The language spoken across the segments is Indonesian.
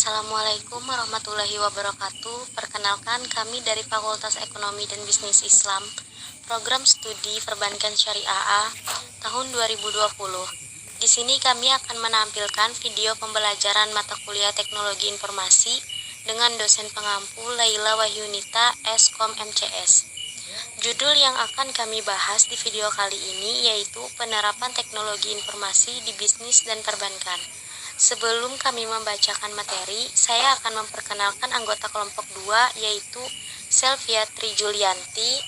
Assalamualaikum warahmatullahi wabarakatuh. Perkenalkan, kami dari Fakultas Ekonomi dan Bisnis Islam, Program Studi Perbankan Syariah A tahun 2020. Di sini kami akan menampilkan video pembelajaran mata kuliah Teknologi Informasi dengan dosen pengampu Laila Wahyunita, Skom MCS. Judul yang akan kami bahas di video kali ini yaitu penerapan teknologi informasi di bisnis dan perbankan. Sebelum kami membacakan materi, saya akan memperkenalkan anggota kelompok 2 yaitu Selvia Tri Julianti,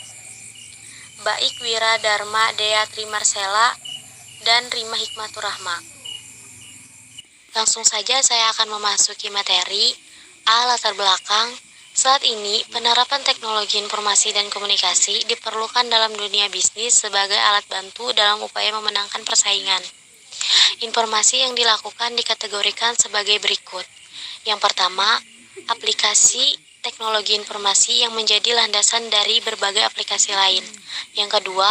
Baik Wira Dharma Dea Tri Marcella, dan Rima Hikmatur Rahma. Langsung saja saya akan memasuki materi. Latar belakang. Saat ini, penerapan teknologi informasi dan komunikasi diperlukan dalam dunia bisnis sebagai alat bantu dalam upaya memenangkan persaingan. Informasi yang dilakukan dikategorikan sebagai berikut. Yang pertama, aplikasi teknologi informasi yang menjadi landasan dari berbagai aplikasi lain. Yang kedua,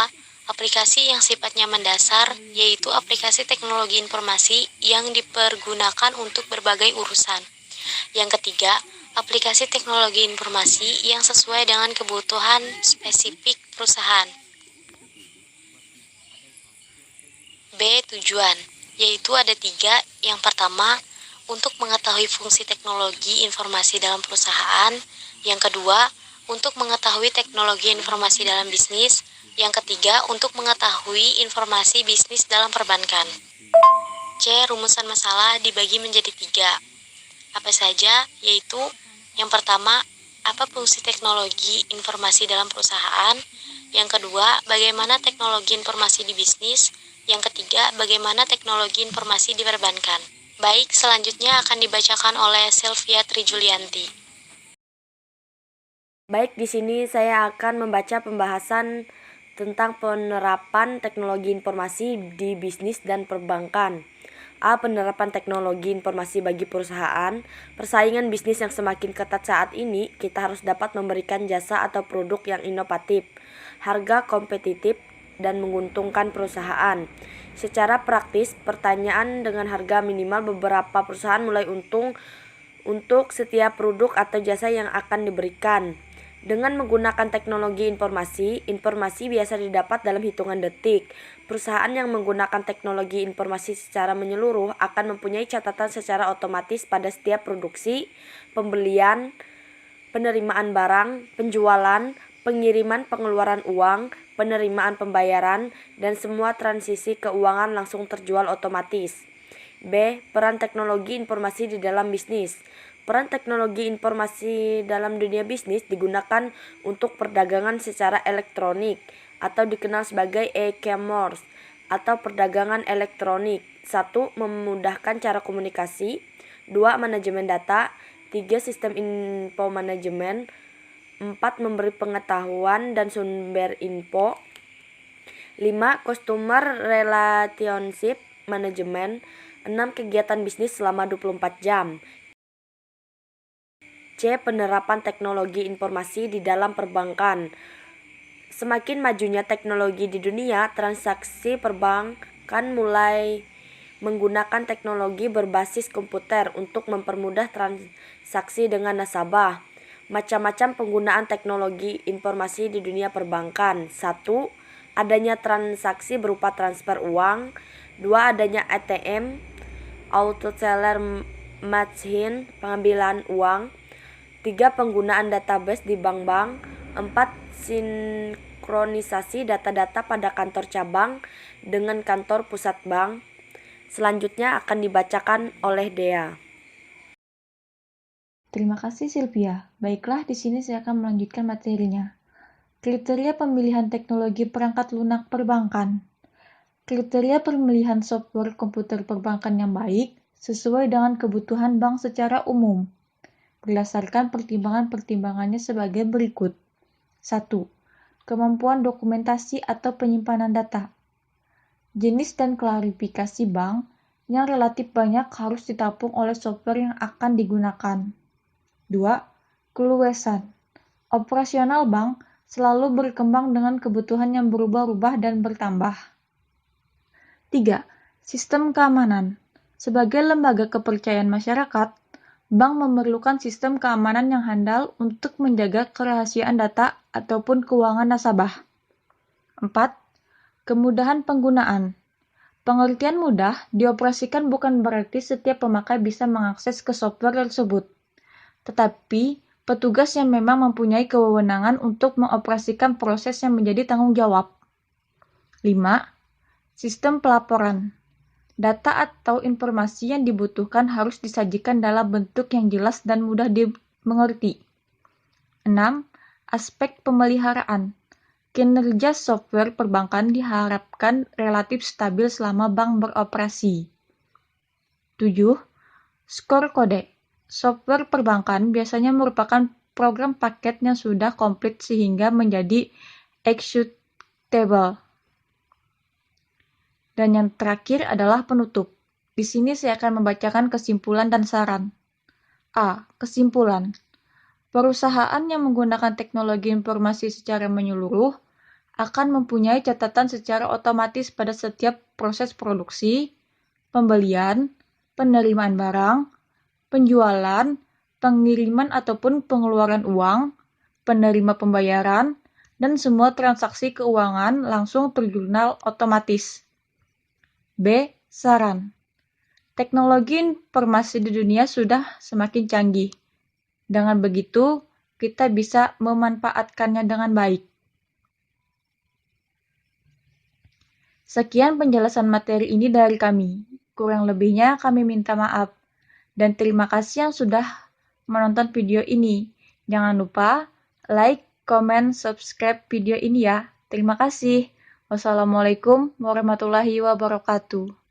aplikasi yang sifatnya mendasar, yaitu aplikasi teknologi informasi yang dipergunakan untuk berbagai urusan. Yang ketiga, aplikasi teknologi informasi yang sesuai dengan kebutuhan spesifik perusahaan. B. Tujuan, yaitu ada 3. Yang pertama, untuk mengetahui fungsi teknologi informasi dalam perusahaan. Yang kedua, untuk mengetahui teknologi informasi dalam bisnis. Yang ketiga, untuk mengetahui informasi bisnis dalam perbankan. C. Rumusan masalah dibagi menjadi 3. Apa saja? Yaitu yang pertama, apa fungsi teknologi informasi dalam perusahaan? Yang kedua, bagaimana teknologi informasi di bisnis? Yang ketiga, bagaimana teknologi informasi di perbankan. Baik, selanjutnya akan dibacakan oleh Selvia Tri Julianti. Baik, di sini saya akan membaca pembahasan tentang penerapan teknologi informasi di bisnis dan perbankan. A. Penerapan teknologi informasi bagi perusahaan. Persaingan bisnis yang semakin ketat saat ini, kita harus dapat memberikan jasa atau produk yang inovatif, harga kompetitif, dan menguntungkan perusahaan. Secara praktis, pertanyaan dengan harga minimal beberapa perusahaan mulai untung untuk setiap produk atau jasa yang akan diberikan. Dengan menggunakan teknologi informasi biasa didapat dalam hitungan detik. Perusahaan yang menggunakan teknologi informasi secara menyeluruh akan mempunyai catatan secara otomatis pada setiap produksi, pembelian, penerimaan barang, penjualan, pengiriman pengeluaran uang, penerimaan pembayaran, dan semua transisi keuangan langsung terjual otomatis. B. Peran teknologi informasi di dalam bisnis. Peran teknologi informasi dalam dunia bisnis digunakan untuk perdagangan secara elektronik atau dikenal sebagai e-commerce atau perdagangan elektronik. 1. Memudahkan cara komunikasi. 2. Manajemen data. 3. Sistem info manajemen. 4. Memberi pengetahuan dan sumber info. 5. Customer relationship management. 6. Kegiatan bisnis selama 24 jam. C. Penerapan teknologi informasi di dalam perbankan. Semakin majunya teknologi di dunia, transaksi perbankan mulai menggunakan teknologi berbasis komputer untuk mempermudah transaksi dengan nasabah. Macam-macam penggunaan teknologi informasi di dunia perbankan. 1. Adanya transaksi berupa transfer uang. 2. Adanya ATM, auto teller machine, pengambilan uang. 3. Penggunaan database di bank-bank. 4. Sinkronisasi data-data pada kantor cabang dengan kantor pusat bank. Selanjutnya akan dibacakan oleh Dea. Terima kasih Sylvia. Baiklah, di sini saya akan melanjutkan materinya. Kriteria pemilihan teknologi perangkat lunak perbankan. Kriteria pemilihan software komputer perbankan yang baik sesuai dengan kebutuhan bank secara umum. Berdasarkan pertimbangannya sebagai berikut. 1. Kemampuan dokumentasi atau penyimpanan data. Jenis dan klarifikasi bank yang relatif banyak harus ditampung oleh software yang akan digunakan. 2. Keluasan. Operasional bank selalu berkembang dengan kebutuhan yang berubah-ubah dan bertambah. 3. Sistem keamanan. Sebagai lembaga kepercayaan masyarakat, Bank memerlukan sistem keamanan yang handal untuk menjaga kerahasiaan data ataupun keuangan nasabah. 4. Kemudahan penggunaan. Pengertian mudah dioperasikan bukan berarti setiap pemakai bisa mengakses ke software tersebut, tetapi petugas yang memang mempunyai kewenangan untuk mengoperasikan proses yang menjadi tanggung jawab. 5. Sistem pelaporan. Data atau informasi yang dibutuhkan harus disajikan dalam bentuk yang jelas dan mudah dimengerti. 6. Aspek pemeliharaan. Kinerja software perbankan diharapkan relatif stabil selama bank beroperasi. 7. Skor kode. Software perbankan biasanya merupakan program paket yang sudah komplit sehingga menjadi executable. Dan yang terakhir adalah penutup. Di sini saya akan membacakan kesimpulan dan saran. A. Kesimpulan. Perusahaan yang menggunakan teknologi informasi secara menyeluruh akan mempunyai catatan secara otomatis pada setiap proses produksi, pembelian, penerimaan barang, penjualan, pengiriman ataupun pengeluaran uang, penerima pembayaran, dan semua transaksi keuangan langsung terjurnal otomatis. B. Saran. Teknologi informasi di dunia sudah semakin canggih. Dengan begitu, kita bisa memanfaatkannya dengan baik. Sekian penjelasan materi ini dari kami. Kurang lebihnya kami minta maaf. Dan terima kasih yang sudah menonton video ini. Jangan lupa like, comment, subscribe video ini ya. Terima kasih. Wassalamualaikum warahmatullahi wabarakatuh.